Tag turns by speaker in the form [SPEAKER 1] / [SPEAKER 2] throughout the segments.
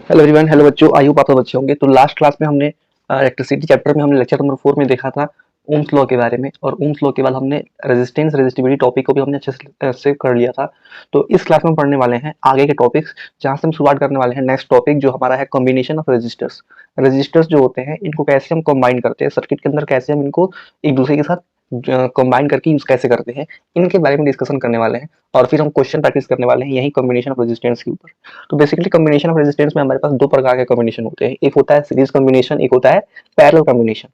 [SPEAKER 1] Hello everyone, hello बच्चों। I hope आप सब अच्छे होंगे। तो लास्ट क्लास में हमने इलेक्ट्रिसिटी चैप्टर में हमने लेक्चर नंबर 4 में देखा था ओम्स लॉ के बारे में, और ओम्स लॉ के बाद हमने रेजिस्टेंस रेजिस्टिविटी टॉपिक को भी हमने अच्छे से कर लिया था। तो इस क्लास में हम पढ़ने वाले हैं आगे के टॉपिक्स, जहाँ से हम शुरुआत करने वाले हैं नेक्स्ट टॉपिक जो हमारा है कॉम्बिनेशन ऑफ रेजिस्टर्स। रेजिस्टर्स जो होते हैं इनको कैसे हम कंबाइन करते हैं सर्किट के अंदर, कैसे हम इनको एक दूसरे के साथ कंबाइन करके यूज कैसे करते हैं, इनके बारे में डिस्कशन करने वाले हैं। और फिर हम क्वेश्चन प्रैक्टिस करने वाले हैं यही कॉम्बिनेशन ऑफ रेजिस्टेंस के ऊपर। तो बेसिकली कॉम्बिनेशन ऑफ रेजिस्टेंस में हमारे पास दो प्रकार के कॉम्बिनेशन होते हैं, एक होता है सीरीज कॉम्बिनेशन, एक होता है पैरेलल कॉम्बिनेशन।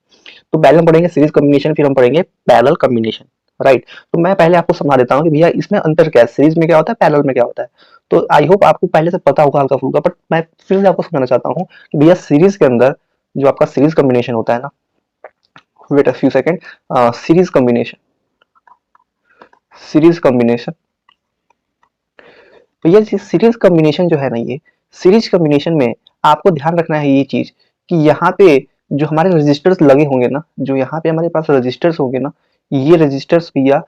[SPEAKER 1] तो पहले हम पढ़ेंगे सीरीज कॉम्बिनेशन, फिर हम पढ़ेंगे पैरेलल कॉम्बिनेशन। राइट। तो मैं पहले आपको समझा देता हूँ कि भैया इसमें अंतर क्या है, सीरीज में क्या होता है, पैरेलल में क्या होता है। तो आई होप आपको पहले से पता होगा हल्का फुल्का, बट मैं फिर से आपको समझाना चाहता हूँ कि भैया सीरीज के अंदर जो आपका सीरीज कॉम्बिनेशन होता है ना, wait a few second, series combination, series combination, तो ये सीरीज कॉम्बिनेशन जो है ना, ये सीरीज कॉम्बिनेशन में आपको ध्यान रखना है ये चीज कि यहाँ पे जो हमारे रजिस्टर्स लगे होंगे ना, जो यहाँ पे हमारे पास रजिस्टर्स होंगे ना, ये रजिस्टर्स भैया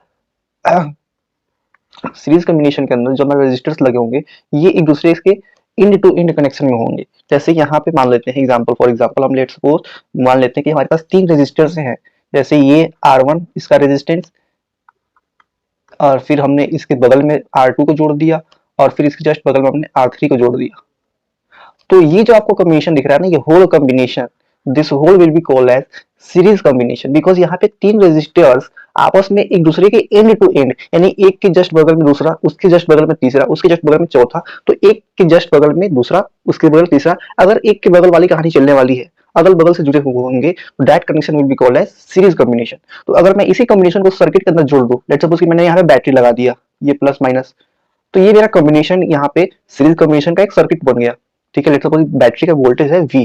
[SPEAKER 1] सीरीज कॉम्बिनेशन के अंदर जो हमारे रजिस्टर्स लगे होंगे ये एक दूसरे के इंड टू इंड कनेक्शन में होंगे। जैसे यहाँ पे मान लेते हैं एग्जांपल, फॉर एग्जांपल हम लेट सपोज मान लेते हैं कि हमारे पास 3 रजिस्टर्स हैं। जैसे ये R1 इसका रेजिस्टेंस, और फिर हमने इसके बगल में R2 को जोड़ दिया, और फिर इसके जस्ट बगल में हमने R3 को जोड़ दिया। तो ये जो आपको कॉम्बिनेशन दिख रहा है ना, ये whole combination, this whole will be called as series combination, because यहाँ पे 3 रेजिस्टर्स आपस में एक दूसरे के एंड टू एंड, यानी एक के जस्ट बगल में दूसरा, उसके जस्ट बगल में तीसरा, उसके जस्ट बगल में चौथा, तो एक के जस्ट बगल में दूसरा, उसके बगल तीसरा, अगर एक के बगल वाली कहानी चलने वाली है, अगल बगल से जुड़े हुए होंगे, तो that connection will be called as series combination. तो अगर मैं इसी कॉम्बिनेशन को सर्किट के अंदर जोड़ दूं, लेट्स सपोज कि मैंने यहाँ पे बैटरी लगा दिया, ये प्लस माइनस, तो ये मेरा कॉम्बिनेशन यहाँ पे सीरीज कॉम्बिनेशन का एक सर्किट बन गया। ठीक है, लेट्स सपोज बैटरी का वोल्टेज है V,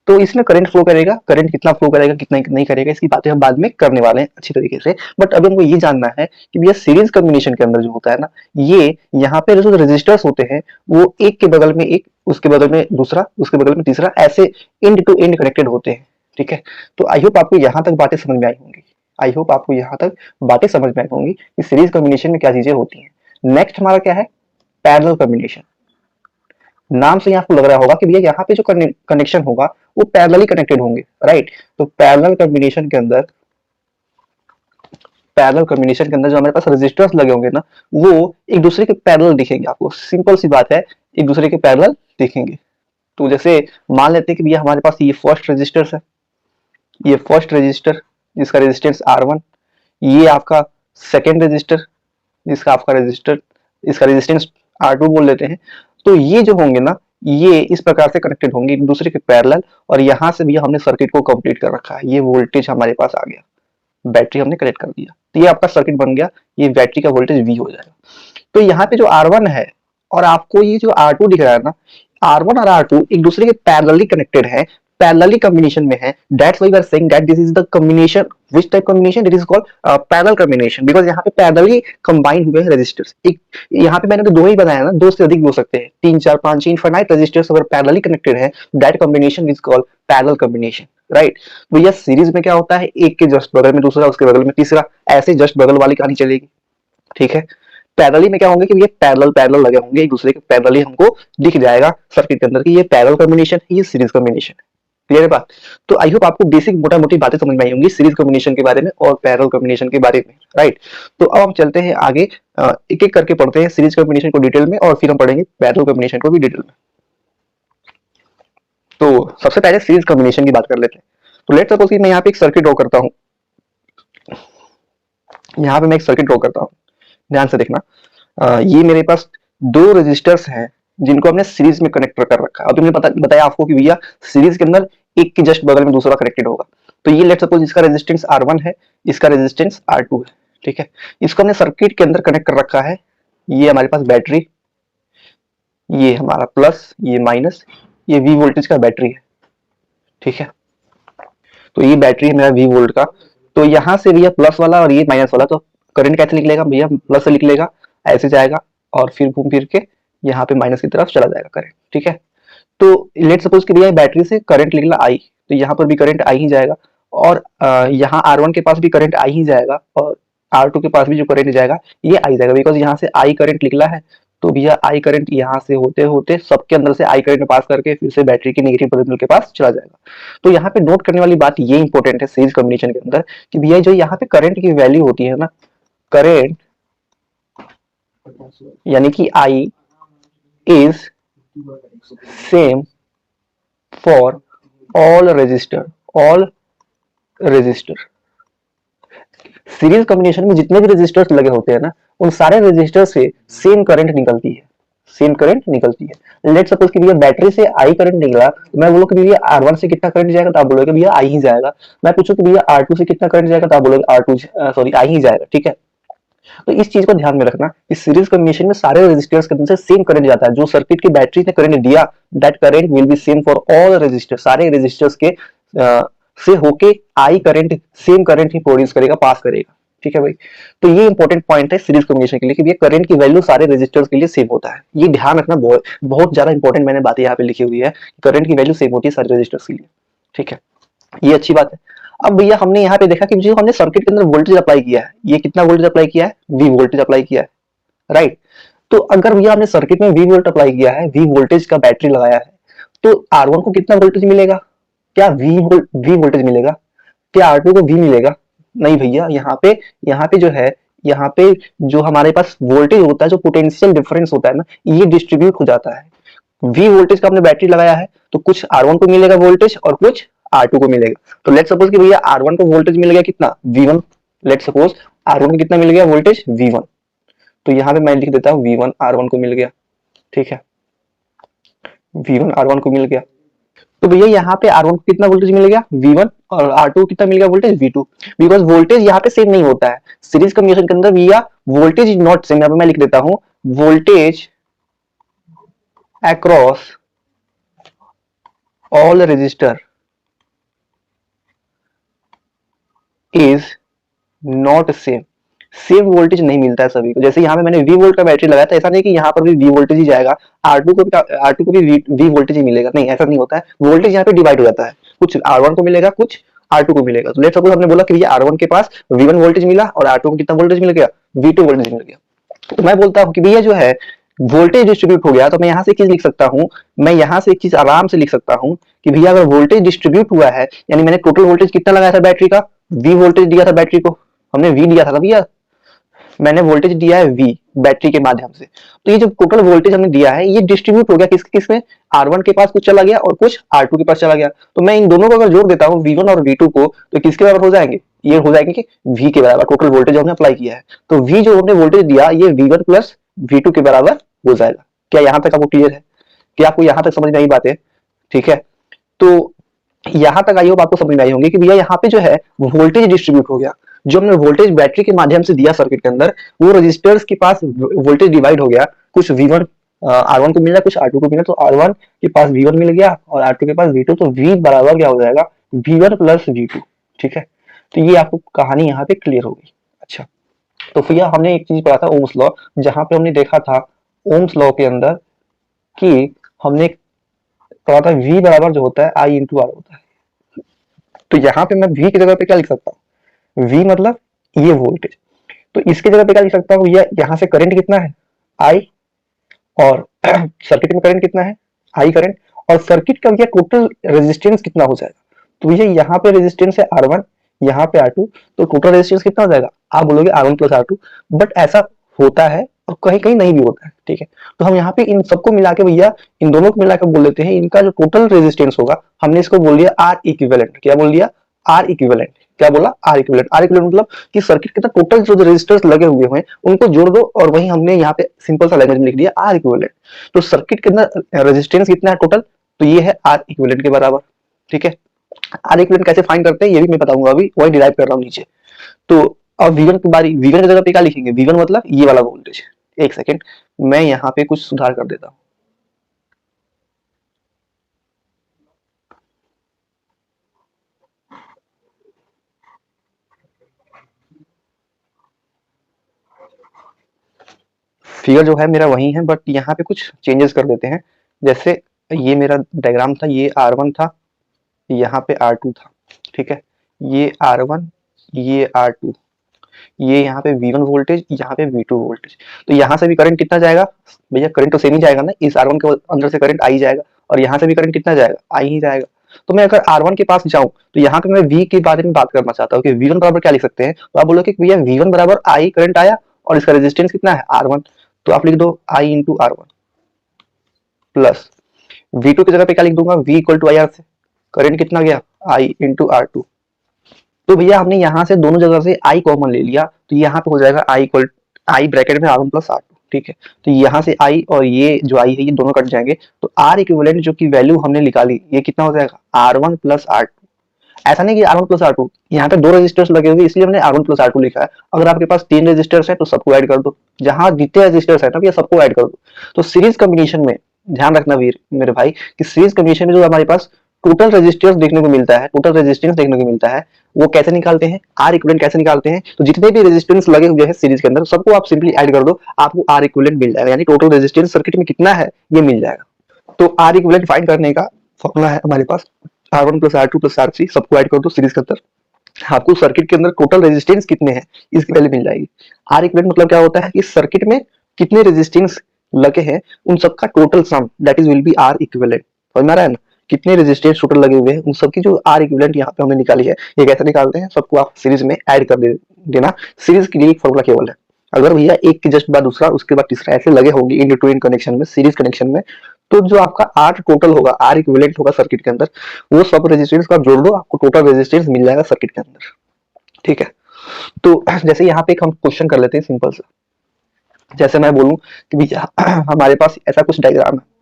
[SPEAKER 1] तो इसमें करंट फ्लो करेगा, करंट कितना फ्लो करेगा कितना नहीं करेगा इसकी बातें हम बाद में करने वाले हैं अच्छी तरीके से। बट अब हमको ये जानना है कि भैया सीरीज कॉम्बिनेशन के अंदर जो होता है ना, ये यहाँ पे जो रेजिस्टर्स होते हैं वो एक के बगल में एक, उसके बगल में दूसरा, उसके बगल में तीसरा, ऐसे एंड टू एंड कनेक्टेड होते हैं। ठीक है, तो आई होप आपको यहाँ तक बातें समझ में आई होंगी। आई होप आपको यहाँ तक बातें समझ में आई होंगी कि सीरीज कॉम्बिनेशन में क्या चीजें होती हैं। नेक्स्ट हमारा क्या है, पैरेलल कॉम्बिनेशन। नाम से ही आपको लग रहा होगा कि भैया यहाँ पे जो कनेक्शन होगा वो पैरेलली कनेक्टेड होंगे। राइट। तो पैरेलल कॉम्बिनेशन के अंदर जो हमारे पास रेजिस्टर्स लगे होंगे ना, वो एक दूसरे के पैरेलल दिखेंगे आपको। सिंपल सी बात है, एक दूसरे के पैरेलल दिखेंगे। तो जैसे मान लेते हैं कि भैया हमारे पास ये फर्स्ट रजिस्टर है, ये फर्स्ट रजिस्टर जिसका रेजिस्टेंस R1, ये आपका सेकेंड रजिस्टर जिसका आपका रजिस्टर, इसका रेजिस्टेंस R2 बोल लेते हैं। तो ये जो होंगे ना, ये इस प्रकार से कनेक्टेड होंगे एक दूसरे के पैरेलल, और यहाँ से भी हमने सर्किट को कंप्लीट कर रखा है। ये वोल्टेज हमारे पास आ गया, बैटरी हमने कनेक्ट कर दिया, तो ये आपका सर्किट बन गया। ये बैटरी का वोल्टेज V हो जाएगा। तो यहाँ पे जो R1 है और आपको ये जो R2 दिख रहा है ना, R1 और R2 एक दूसरे के पैरेलली कनेक्टेड है, पैरेलली कॉम्बिनेशन में है। That's why we are saying that this is the combination, which type combination, it is called parallel combination, because यहाँ पे पैरेलली कंबाइन हुए हैं रेजिस्टर्स। एक यहाँ पे मैंने तो दो ही बताया ना, दो से अधिक भी हो सकते हैं, 3 4 5 इनफाइनाइट रेजिस्टर्स अगर पैरेलली कनेक्टेड है, that combination is called parallel combination. Right. भैया सीरीज में क्या होता है, एक के जस्ट बगल में दूसरा, उसके बगल में तीसरा, ऐसे जस्ट बगल वाली कहानी चलेगी। ठीक है। पैरेलली में क्या होंगे कि ये पैरेलल पैरेलल लगे होंगे एक दूसरे के, पैरेलली हमको दिख जाएगा सर्किट के अंदर कि ये पैरेलल कॉम्बिनेशन है, ये सीरीज कॉम्बिनेशन है। क्लियर है बात। तो आई होप आपको बेसिक मोटा मोटी बातें समझ में आई होंगी सीरीज कॉम्बिनेशन के बारे में और पैरेलल कॉम्बिनेशन के बारे में। राइट। तो अब हम चलते हैं आगे, एक एक करके पढ़ते हैं सीरीज कॉम्बिनेशन को डिटेल में, और फिर हम पढ़ेंगे पैरेलल कॉम्बिनेशन को भी डिटेल में। तो सबसे पहले सीरीज कॉम्बिनेशन की बात कर लेते हैं। तो लेट्स सपोज कि मैं यहाँ पे एक सर्किट ड्रॉ करता हूँ, यहाँ पे मैं एक सर्किट ड्रॉ करता हूँ, ध्यान से देखना। ये मेरे पास दो रजिस्टर्स हैं जिनको हमने सीरीज में कनेक्ट कर रखा है। और तुमने बताया आपको कि भैया सीरीज के अंदर एक के जस्ट बगल में दूसरा कनेक्टेड होगा। तो ये लेट्स सपोज इसका रेजिस्टेंस R1 है, इसका रेजिस्टेंस R2 है। ठीक है, इसको हमने सर्किट के अंदर कनेक्ट कर रखा है। ये हमारे पास बैटरी, ये हमारा प्लस, ये माइनस, ये V वोल्टेज का बैटरी है। ठीक है, तो ये बैटरी है मेरा V वोल्ट का। तो यहाँ से भैया प्लस वाला और ये माइनस वाला, तो करंट कैसे निकलेगा भैया, प्लस से निकलेगा, ऐसे जाएगा और फिर घूम फिर के यहाँ पे माइनस की तरफ चला जाएगा करंट। ठीक है, तो लेट सपोज कि भैया बैटरी से करंट निकला I, तो यहाँ पर भी करंट I ही जाएगा, और यहाँ R1 के पास भी करंट I ही जाएगा, और R2 के पास भी जो करंट जाएगा ये I जाएगा, बिकॉज यहाँ से I करंट निकला है, तो भैया आई करंट यहाँ से होते होते सबके अंदर से आई करंट पास करके फिर से बैटरी के नेगेटिव टर्मिनल के पास चला जाएगा। तो यहाँ पे नोट करने वाली बात ये इंपॉर्टेंट है सीरीज कॉम्बिनेशन के अंदर कि भैया जो यहाँ पे करंट की वैल्यू होती है ना, करंट यानी कि I is same for all register. Series combination में जितने भी रजिस्टर्स लगे होते हैं ना, उन सारे रजिस्टर से सेम करंट निकलती है, सेम करंट निकलती है। लेट सपोज कि भैया बैटरी से आई करंट निकला, तो मैं बोलूँ कि भैया R1 से कितना करंट जाएगा, तो आप बोलोगे भैया आई ही जाएगा। मैं पूछूं कि भैया R2 से कितना करंट जाएगा, तो आप बोलोगे R2 सॉरी आई ही जाएगा। ठीक है, तो इस चीज को ध्यान में रखना, इस सीरीज कॉम्बिनेशन में सारे रजिस्टर्स के अंदर से सेम करंट जाता है। जो सर्किट की बैटरी ने करंट दिया, that current will be same for all register. सारे रजिस्टर्स के से होके I current same current he produce करेगा, पास करेगा। ठीक है भाई, तो ये इंपॉर्टेंट पॉइंट है सीरीज कॉम्बिनेशन के लिए कि ये करंट की वैल्यू सारे रजिस्टर्स के लिए सेम होता है। ये ध्यान रखना, बहुत बहुत ज्यादा इंपॉर्टेंट मैंने बातें यहाँ पे लिखी हुई है, करंट की वैल्यू सेम होती है सारे रजिस्टर्स के लिए। ठीक है, ये अच्छी बात है। अब भैया हमने यहाँ पे देखा कि जो हमने सर्किट के अंदर वोल्टेज अप्लाई किया है, ये कितना वोल्टेज अप्लाई किया है, वी वोल्टेज अप्लाई किया है, राइट। तो अगर भैया हमने सर्किट में वी वोल्ट अप्लाई किया है, वी वोल्टेज का बैटरी लगाया है, तो R1 को कितना वोल्टेज मिलेगा, क्या वी वोल्टेज मिलेगा, क्या R2 को वी मिलेगा? नहीं भैया, यहाँ पे जो है, यहाँ पे जो हमारे पास वोल्टेज होता है, जो पोटेंशियल डिफरेंस होता है ना, ये डिस्ट्रीब्यूट हो जाता है। वी वोल्टेज का हमने बैटरी लगाया है, तो कुछ R1 को मिलेगा वोल्टेज और कुछ R2 को मिलेगा। तो लेट सपोज कि भैया R1 को वोल्टेज मिल गया कितना, V1। लेट सपोज R1 को कितना मिल गया वोल्टेज, V1। तो यहाँ पे मैं लिख देता हूँ V1 R1 को मिल गया। ठीक है, V1 R1 को मिल गया। तो भैया यहाँ पे R1 को कितना वोल्टेज मिल गया, V1, और R2 को कितना मिल गया वोल्टेज, V2। बिकॉज वोल्टेज यहाँ पे सेम नहीं होता है सीरीज कॉम्बिनेशन के अंदर भैया, वोल्टेज इज नॉट सेम। यहाँ पे मैं लिख देता हूँ voltage across all register is not same. Same voltage नहीं मिलता है सभी को। जैसे यहाँ पे मैंने V वोल्ट का बैटरी लगाया था, ऐसा नहीं कि यहाँ पर भी V वोल्टेज ही जाएगा, R2 को भी V वोल्टेज ही मिलेगा, नहीं ऐसा नहीं होता है। वोल्टेज यहाँ पे डिवाइड हो जाता है, कुछ R1 को मिलेगा, कुछ R2 को मिलेगा। तो लेट्स सपोज हमने बोला कि भैया R1 के पास V1 वोल्टेज मिला और R2 को कितना वोल्टेज मिल गया, V2 वोल्टेज मिल गया। तो मैं बोलता हूँ कि भैया जो है वोल्टेज डिस्ट्रीब्यूट हो गया, तो मैं यहाँ से एक चीज लिख सकता हूँ, मैं यहाँ से एक चीज आराम से लिख सकता हूँ कि भैया अगर वोल्टेज डिस्ट्रीब्यूट हुआ है, यानी मैंने टोटल वोल्टेज कितना लगाया था बैटरी का, V वोल्टेज दिया था बैटरी को, हमने V दिया था भैया, मैंने वोल्टेज दिया है V बैटरी के माध्यम से। तो ये जो टोटल वोल्टेज हमने दिया है, ये डिस्ट्रीब्यूट हो गया किसके किसमें, R1 के पास कुछ चला गया और कुछ R2 के पास चला गया। तो मैं इन दोनों को अगर जोड़ देता हूँ V1 और V2 को, तो किसके बराबर हो जाएंगे, ये हो जाएंगे कि V के बराबर, टोटल वोल्टेज हमने अप्लाई किया है। तो V जो हमने वोल्टेज दिया, ये V1 प्लस V2 के बराबर हो जाएगा। क्या यहाँ तक आपको क्लियर है, क्या आपको यहाँ तक समझ में आई बात है? ठीक है, तो यहाँ तक आई होप आपको समझ में आई होंगी कि भैया यहाँ पे जो है वोल्टेज डिस्ट्रीब्यूट हो गया। जो हमने वोल्टेज बैटरी के माध्यम से दिया सर्किट के अंदर, वो रजिस्टर्स के पास वोल्टेज डिवाइड हो गया, कुछ V1 R1 को मिला, कुछ R2 को मिला। तो R1 के पास V1 मिल गया और R2 के पास V2, तो V बराबर क्या हो जाएगा, V1 प्लस V2। ठीक है, तो ये आपको कहानी यहाँ पे क्लियर हो गई। अच्छा, तो भैया हमने एक चीज पढ़ा था ओम्स लॉ, जहां पे हमने देखा था ओम्स लॉ के अंदर कि हमने पढ़ा था V बराबर जो होता है I इंटू R होता है। तो यहाँ पे मैं V की जगह पे क्या लिख सकता हूँ, V मतलब ये वोल्टेज, तो इसकी जगह पे क्या लिख सकता हूँ, यहाँ से करंट कितना है I, और सर्किट में करंट कितना है I करंट, और सर्किट का ये टोटल रेजिस्टेंस कितना हो जाएगा। तो ये यहाँ पे रेजिस्टेंस है R1, यहाँ पे R2, तो टोटल रेजिस्टेंस कितना हो जाएगा, आप बोलोगे R1 प्लस R2, बट ऐसा होता है और कहीं कहीं नहीं भी होता है। ठीक है, तो हम यहाँ पे इन सबको मिला के भैया, इन दोनों को मिलाकर बोल देते हैं, इनका जो टोटल रेजिस्टेंस होगा, हमने इसको बोल दिया R इक्विवेलेंट। क्या बोल दिया, R इक्विवेलेंट। क्या बोला, R इक्विवेलेंट। R इक्विवेलेंट मतलब कि सर्किट के अंदर टोटल जो रेजिस्टर्स लगे हुए हैं उनको जोड़ दो, और वही हमने यहाँ पे सिंपल सा लैंग्वेज में लिख दिया R इक्विवेलेंट। तो सर्किट के अंदर रेजिस्टेंस कितना है टोटल, तो ये है R इक्विवेलेंट के बराबर। ठीक है, R इक्विवेलेंट कैसे फाइंड करते हैं ये भी मैं बताऊंगा, अभी वही डिराइव कर रहा हूँ नीचे। तो अब V1 की बारी, V1 की जगह पे क्या लिखेंगे, V1 मतलब ये वाला वोल्टेज। एक सेकेंड, मैं यहाँ पे कुछ सुधार कर देता हूँ। फिगर जो है मेरा वही है, बट यहाँ पे कुछ चेंजेस कर देते हैं। जैसे ये मेरा डायग्राम था, ये R1 था, यहाँ पे R2 था। ठीक है, ये R1, ये R2, ये यहाँ पे V1 वोल्टेज, यहाँ पे V2 वोल्टेज। तो यहाँ से भी करंट कितना जाएगा भैया, करंट तो सेम ही जाएगा ना, इस R1 के अंदर से करंट आई जाएगा और यहाँ से भी करंट कितना जाएगा, आई ही जाएगा। तो मैं अगर R1 के पास जाऊं तो यहाँ पे मैं V के बारे में बात करना चाहता हूँ कि V1 बराबर क्या लिख सकते हैं। तो आप बोलोगे कि भैया V1 बराबर I करंट आया और इसका रेजिस्टेंस कितना है R1, तो आप लिख दो I into R1 plus V2 की जगह पे क्या लिख दूंगा, V इक्वल टू IR से करंट कितना गया I इंटू R2। तो भैया हमने यहाँ से दोनों जगह से I कॉमन ले लिया, तो यहाँ पे हो जाएगा I इक्वल I ब्रैकेट में R1 प्लस R2, ठीक है। तो यहाँ से I और ये जो I है ये दोनों कट जाएंगे, तो R इक्विवेलेंट जो की वैल्यू हमने निकाली ये कितना हो जाएगा R1 प्लस R2। ऐसा नहीं कि R1 प्लस R2, यहाँ पे दो रजिस्टर्स लगे हुए इसलिए हमने R1 प्लस R2 लिखा है। अगर आपके पास 3 रजिस्टर्स है तो सबको ऐड कर दो, जहां जितने रजिस्टर्स है ना भैया सबको ऐड कर दो। तो सीरीज कॉम्बिनेशन में ध्यान रखना वीर मेरे भाई कि सीरीज कॉम्बिनेशन में जो हमारे पास टोटल रेजिस्टेंस देखने को मिलता है, टोटल रेजिस्टेंस देखने को मिलता है, वो कैसे निकालते हैं, आर इक्विवेलेंट कैसे निकालते हैं। तो जितने भी रेजिस्टेंस लगे हुए हैं सीरीज के अंदर सबको आप सिंपली ऐड कर दो, आपको आर इक्विवेलेंट मिल जाएगा, यानी टोटल रेजिस्टेंस सर्किट में कितना है ये मिल जाएगा। तो आर इक्विवेलेंट फाइंड करने का फॉर्मूला है हमारे पास R1 plus R2 plus R3 सबको ऐड कर दो सीरीज के अंदर, आपको सर्किट के अंदर टोटल रेजिस्टेंस कितने हैं इसकी वैल्यू मिल जाएगी। आर इक्विवेलेंट मतलब क्या होता है कि सर्किट में कितने रेजिस्टेंस लगे हैं उन सबका total sum, that is will be R equivalent. समझ में आ रहा है ना, कितने रेजिस्टेंस टोटल लगे हुए हैं उन सबकी जो आर इक्विवेलेंट यहाँ पे हमने निकाली है। ये कैसे निकालते हैं, सबको आप सीरीज में ऐड कर देना। सीरीज के लिए एक फॉर्मूला केवल है, अगर भैया एक के जस्ट बाद दूसरा उसके बाद तीसरा ऐसे लगे होंगे इन टू इन कनेक्शन में, सीरीज कनेक्शन में, तो जो आपका आर टोटल होगा, आर इक्विवेलेंट होगा सर्किट के अंदर, वो सब रेजिस्टेंस को आप जोड़ दो, आपको टोटल रेजिस्टेंस मिल जाएगा सर्किट के अंदर, ठीक है। तो जैसे यहाँ पे एक हम क्वेश्चन कर लेते हैं सिंपल सा, जैसे मैं बोलूं कि भैया हमारे पास ऐसा कुछ डायग्राम है,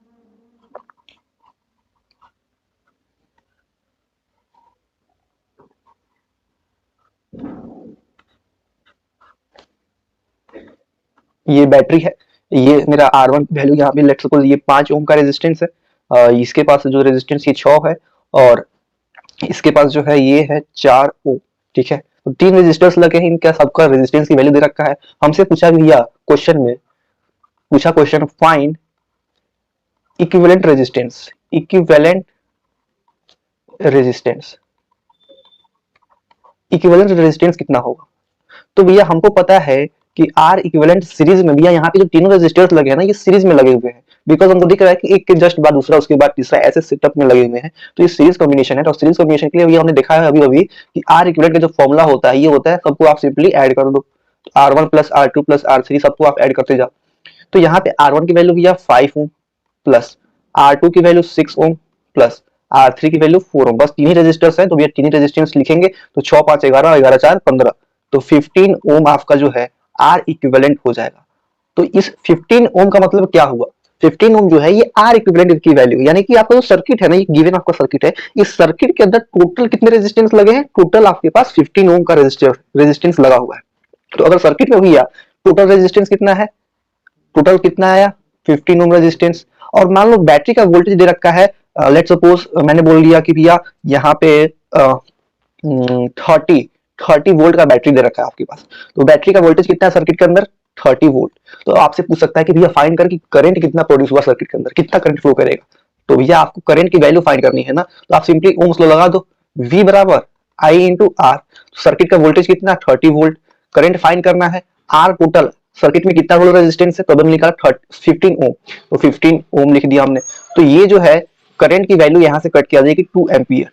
[SPEAKER 1] ये बैटरी है, ये मेरा R1 वैल्यू यहाँ पे लेट्स सपोज ये 5 ओम का रेजिस्टेंस है, इसके पास जो रेजिस्टेंस ये 6 है और इसके पास जो है ये है 4 ओम, ठीक है। तो 3 रेजिस्टर्स लगे हैं, इनका सबका रेजिस्टेंस की वैल्यू दे रखा है। हमसे पूछा भैया क्वेश्चन में, पूछा question find equivalent resistance, equivalent resistance, equivalent resistance कितना होगा। तो भैया हमको पता है कि आर इक्विवेलेंट सीरीज में, भैया यहाँ पे जो तीनों रेजिस्टर्स लगे हैं ना ये सीरीज में लगे हुए हैं, बिकॉज हमको दिख रहा है कि एक के जस्ट बाद दूसरा उसके बाद तीसरा ऐसे सेटअप में लगे हुए हैं, तो ये सीरीज कॉम्बिनेशन है। तो सीरीज कॉम्बिनेशन के लिए भैया हमने देखा है अभी अभी कि आर इक्विवेलेंट का जो फॉर्मूला होता है ये होता है, सबको आप सिंपली ऐड कर दो, R1 plus R2 plus R3 सबको आप ऐड करते जाओ। तो यहाँ पे R1 की वैल्यू भैया 5 ओम प्लस R2 की वैल्यू 6 ओम प्लस R3 की वैल्यू 4 ओम, बस तीन ही रेजिस्टर्स हैं तो भैया तीन ही रेजिस्टेंस लिखेंगे, तो 6 5 11 11 4 15, तो 15 ओम आपका जो है आर इक्विवेलेंट हो जाएगा। तो इस 15 ओम का मतलब क्या हुआ, 15 ओम जो है ये आर इक्विवेलेंट की वैल्यू, यानी कि आपका जो सर्किट है ना, ये गिवन आपका सर्किट है, इस सर्किट के अंदर टोटल कितने रेजिस्टेंस लगे हैं, टोटल आपके पास 15 ओम का रेजिस्टेंस लगा हुआ है। तो अगर सर्किट में भैया टोटल रेजिस्टेंस कितना है, टोटल कितना आया 15 ओम रेजिस्टेंस, और मान लो बैटरी का वोल्टेज दे रखा है, लेट्स सपोज मैंने बोल दिया कि भैया यहाँ पे 30 वोल्ट का बैटरी दे रखा है आपके पास, तो बैटरी का वोल्टेज कितना है सर्किट के अंदर 30 वोल्ट। तो आपसे पूछ सकता है कि भैया फाइंड कर कि करंट कितना प्रोड्यूस हुआ सर्किट के अंदर, कितना करंट फ्लो करेगा। तो भैया आपको करंट की वैल्यू फाइंड करनी है ना, तो आप सिंपली ओम्स लॉ लगा दो, V बराबर I इंटू आर, सर्किट का वोल्टेज कितना 30 वोल्ट, करंट फाइंड करना है, आर टोटल सर्किट में कितना टोटल रेजिस्टेंस है, तो हमने निकाला 15 ओम, तो 15 ओम लिख दिया हमने। तो ये जो है करंट की वैल्यू यहाँ से कट किया जाएगी 2 एम्पियर,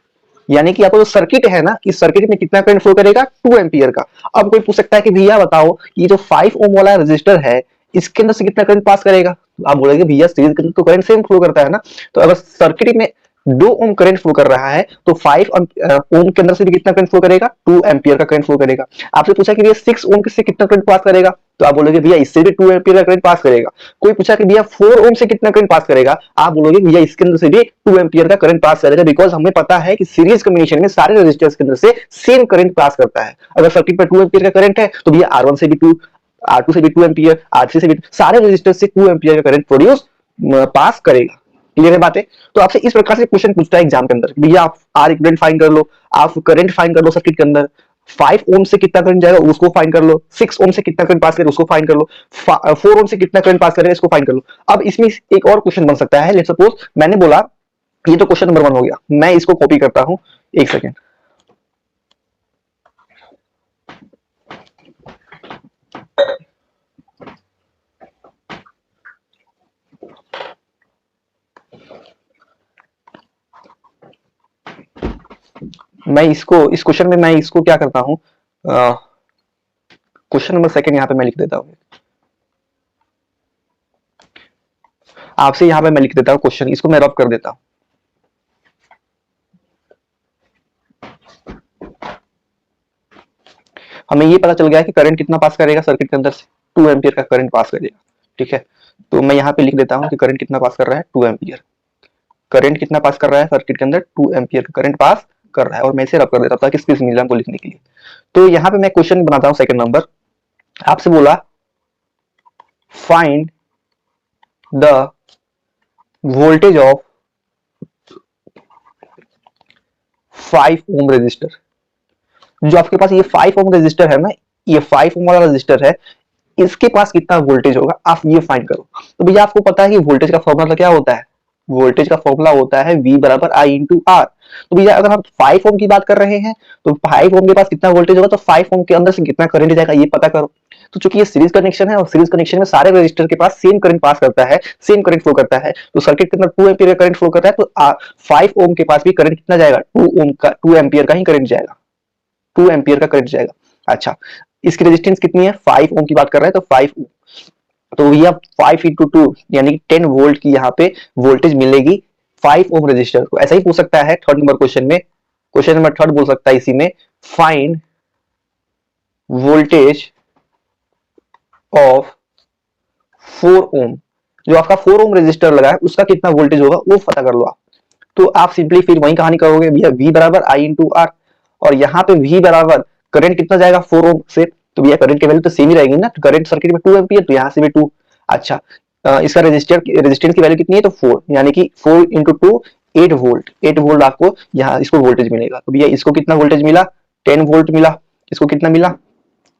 [SPEAKER 1] यानी कि आपको जो सर्किट है ना इस सर्किट में कितना करंट फ्लो करेगा 2 एम्पियर का। अब कोई पूछ सकता है कि भैया बताओ ये जो 5 ओम वाला रजिस्टर है इसके अंदर से कितना करंट पास करेगा, आप बोलेंगे भैया सीरीज के अंदर तो करंट सेम फ्लो करता है ना, तो अगर सर्किट में 2 ओम करंट फ्लो कर रहा है तो 5 ओम के अंदर से भी कितना करंट फ्लो करेगा 2 एम्पियर का करंट फ्लो करेगा। आपसे पूछा कि भैया 6 ओम से कितना करंट पास करेगा, तो आप बोलोगे भैया इससे भी 2 एम्पियर का करंट पास करेगा। कोई पूछा कि भैया 4 ओम से कितना करंट पास करेगा, आप बोलोगे भैया इसके अंदर से भी 2 एम्पियर का करंट पास करेगा, बिकॉज हमें पता है कि सीरीज कॉम्बिनेशन में सारे रेजिस्टर्स के अंदर से सेम करंट पास करता है। अगर सर्किट पर 2 एम्पियर का करंट है तो भैया R1 से भी 2, R2 से भी 2 एम्पियर, R3 से भी सारे रेजिस्टर से 2 एम्पियर का करंट प्रोड्यूस पास करेगा। क्लियर है बातें। तो आपसे इस प्रकार से क्वेश्चन पूछता है एग्जाम के अंदर, भैया आप आर इक्विवेलेंट फाइंड कर लो, आप करंट फाइंड कर लो सर्किट के अंदर, 5 ओम से कितना करंट जाएगा उसको फाइंड कर लो, 6 ओम से कितना करंट पास करेगा उसको फाइंड कर लो, 4 ओम से कितना करंट पास करेगा इसको फाइंड कर लो। अब इसमें एक और क्वेश्चन बन सकता है, लेट्स सपोज मैंने बोला ये तो क्वेश्चन नंबर 1 हो गया, मैं इसको कॉपी करता हूं, एक सेकेंड। मैं इसको इस क्वेश्चन में मैं इसको क्या करता हूँ, क्वेश्चन नंबर सेकंड यहाँ पे मैं लिख देता हूँ, आपसे यहाँ पे मैं लिख देता हूँ क्वेश्चन, इसको मैं रब कर देता हूँ। हमें ये पता चल गया कि करंट कितना पास करेगा सर्किट के अंदर से, 2 एम्पियर का करंट पास करेगा। ठीक है, तो मैं यहाँ पे लिख देता हूँ कि करंट कितना पास कर रहा है, 2 एम्पियर। करंट कितना पास कर रहा है सर्किट के अंदर, 2 एम्पियर का करंट पास कर रहा है, और मैं इसे रब कर देता हूँ ताकि स्पेस मिल जाए हमको लिखने के लिए। तो यहाँ पे मैं क्वेश्चन बनाता हूँ सेकंड नंबर, आपसे बोला find the voltage of 5 ohm resistor. जो आपके पास ये 5 ओम रेजिस्टर है ना, ये 5 ओम वाला रेजिस्टर है, इसके पास कितना वोल्टेज होगा आप ये फाइंड करो। तो भैया आपको पता है कि वोल्टेज का फॉर्मूला क्या होता है, वोल्टेज का फॉर्मूला होता है V बराबर I इंटू आर। तो भैया अगर हम 5 ओम की बात कर रहे हैं तो 5 ओम के पास कितना वोल्टेज होगा, तो 5 ओम के अंदर से कितना करंट जाएगा ये पता करो। तो चूंकि ये सीरीज कनेक्शन है और सीरीज कनेक्शन में सारे रेजिस्टर के पास सेम करंट पास करता है, सेम करंट फ्लो करता है, तो सर्किट के अंदर 2 एम्पियर का करंट फ्लो करता है, तो 5 ओम के पास भी करंट कितना जाएगा, 2 ओम का 2 एम्पियर का ही करंट जाएगा, 2 एम्पियर का करंट जाएगा। अच्छा, इसकी रेजिस्टेंस कितनी है, 5 ओम की बात कर रहे हैं, तो 5 ओम, तो भैया 5 इंटू 2 यानी 10 वोल्ट की यहाँ पे वोल्टेज मिलेगी 5 ओम रेजिस्टर को। ऐसा ही पूछ सकता है थर्ड नंबर क्वेश्चन में, क्वेश्चन नंबर थर्ड बोल सकता है इसी में, फाइंड वोल्टेज ऑफ 4 ओम। जो आपका 4 ओम रेजिस्टर लगा है उसका कितना वोल्टेज होगा वो पता कर लो आप। तो आप सिंपली फिर वही कहानी करोगे, भैया V बराबर I इंटू आर, और यहाँ पे V बराबर करंट कितना जाएगा 4 ओम से, तो भैया करंट की वैल्यू तो सेम ही रहेगी ना, करंट सर्किट में 2 एम्पियर, तो यहाँ से भी 2। अच्छा, इसका रेजिस्टेंस की वैल्यू कितनी है, तो 4, यानी कि 4 इंटू 2 8 वोल्ट, 8 वोल्ट आपको यहाँ इसको वोल्टेज मिलेगा। तो भैया इसको कितना वोल्टेज मिला, 10 वोल्ट मिला, इसको कितना मिला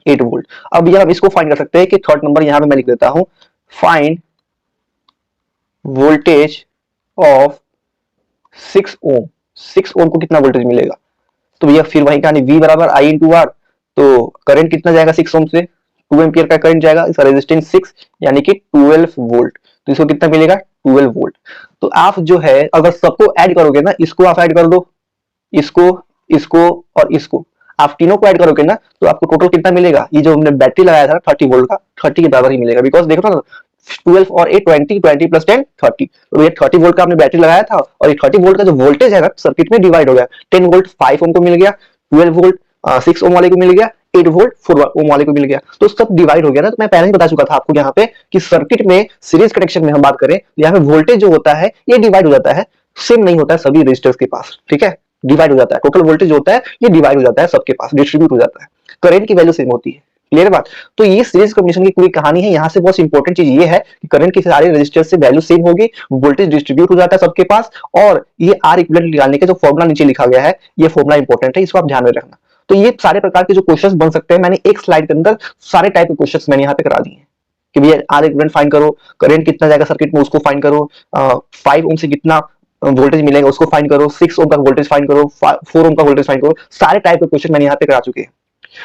[SPEAKER 1] 8 वोल्ट। अब भैया हम इसको फाइंड कर सकते हैं कि थर्ड नंबर यहाँ पे मैं लिख देता हूँ, फाइंड वोल्टेज ऑफ 6 ओम। 6 ओम को कितना वोल्टेज मिलेगा, तो भैया फिर वही कहानी, V बराबर I इंटू आर, तो करंट कितना जाएगा 6 ओम से, 2 एम्पियर का करंट जाएगा, इसका रेजिस्टेंस 6 यानी कि 12 वोल्ट, तो इसको कितना मिलेगा 12 वोल्ट। तो आप जो है अगर सबको ऐड करोगे ना, इसको आप ऐड कर दो, इसको, इसको और इसको, आप तीनों को ऐड करोगे ना, तो आपको टोटल कितना मिलेगा, ये जो हमने बैटरी लगाया था 30 वोल्ट का, 30 के बराबर ही मिलेगा, बिकॉज देखो ना 12 और 8 20, 20 प्लस 10 30, तो ये 30 वोल्ट का आपने बैटरी लगाया था, और ये 30 वोल्ट का जो वोल्टेज है ना सर्किट में डिवाइड हो गया, 10 वोल्ट 5 ओम को मिल गया, 12 वोल्ट 6 ओम वाले को मिल गया, 8 वोल्ट 4 ओम वाले को मिल गया, तो सब डिवाइड हो गया ना। तो मैं पहले ही बता चुका था आपको यहाँ पे कि सर्किट में सीरीज कनेक्शन में हम बात करें तो यहाँ पे वोल्टेज जो होता है ये डिवाइड हो जाता है, सेम नहीं होता है सभी रेजिस्टर्स के पास। ठीक है, डिवाइड हो जाता है, टोटल वोल्टेज होता है ये डिवाइड हो जाता है सबके पास, डिस्ट्रीब्यूट हो जाता है, करंट की वैल्यू सेम होती है। क्लियर बात। तो ये सीरीज कॉम्बिनेशन की पूरी कहानी है। यहाँ से बहुत इंपॉर्टेंट चीज ये है कि करंट के सारे रेजिस्टर से वैल्यू सेम होगी, वोल्टेज डिस्ट्रीब्यूट हो जाता है सबके पास, और ये आर इक्विवेलेंट निकालने का जो फॉर्मुला नीचे लिखा गया है ये फॉर्मुला इंपॉर्टेंट है, इसको आप ध्यान में रखना। तो ये सारे प्रकार के जो क्वेश्चंस बन सकते हैं, मैंने एक स्लाइड के अंदर सारे टाइप के क्वेश्चंस मैंने यहाँ पे करा दिए हैं कि भैया आर इक्विवेलेंट फाइंड करो, करंट कितना जाएगा सर्किट में उसको फाइंड करो, 5 ओम से कितना वोल्टेज मिलेगा उसको फाइंड करो, 6 ओम का वोल्टेज फाइंड करो, 4 ओम का वोल्टेज फाइंड करो, सारे टाइप के क्वेश्चन मैंने यहाँ पे करा चुके हैं।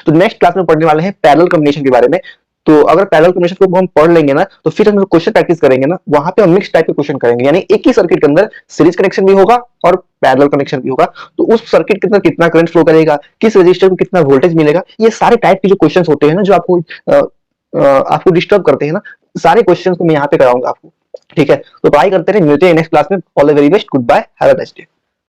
[SPEAKER 1] तो नेक्स्ट क्लास में पढ़ने वाले हैं पैरेलल कॉम्बिनेशन के बारे में। तो अगर पैरेलल कॉम्बिनेशन को हम पढ़ लेंगे ना, तो फिर हम क्वेश्चन प्रैक्टिस करेंगे ना, वहां पे हम मिक्स टाइप के क्वेश्चन करेंगे, यानी एक ही सर्किट के अंदर सीरीज कनेक्शन भी होगा और पैरेलल कनेक्शन भी होगा, तो उस सर्किट के अंदर कितना करंट फ्लो करेगा, किस रजिस्टर को कितना वोल्टेज मिलेगा, ये सारे टाइप के जो क्वेश्चन होते हैं ना, जो आपको डिस्टर्ब करते हैं ना, सारे क्वेश्चन को मैं यहाँ पे कराऊंगा आपको। ठीक है, तो ट्राई करते रहे, मिलते हैं नेक्स्ट क्लास में। All the very best, goodbye, have a nice day.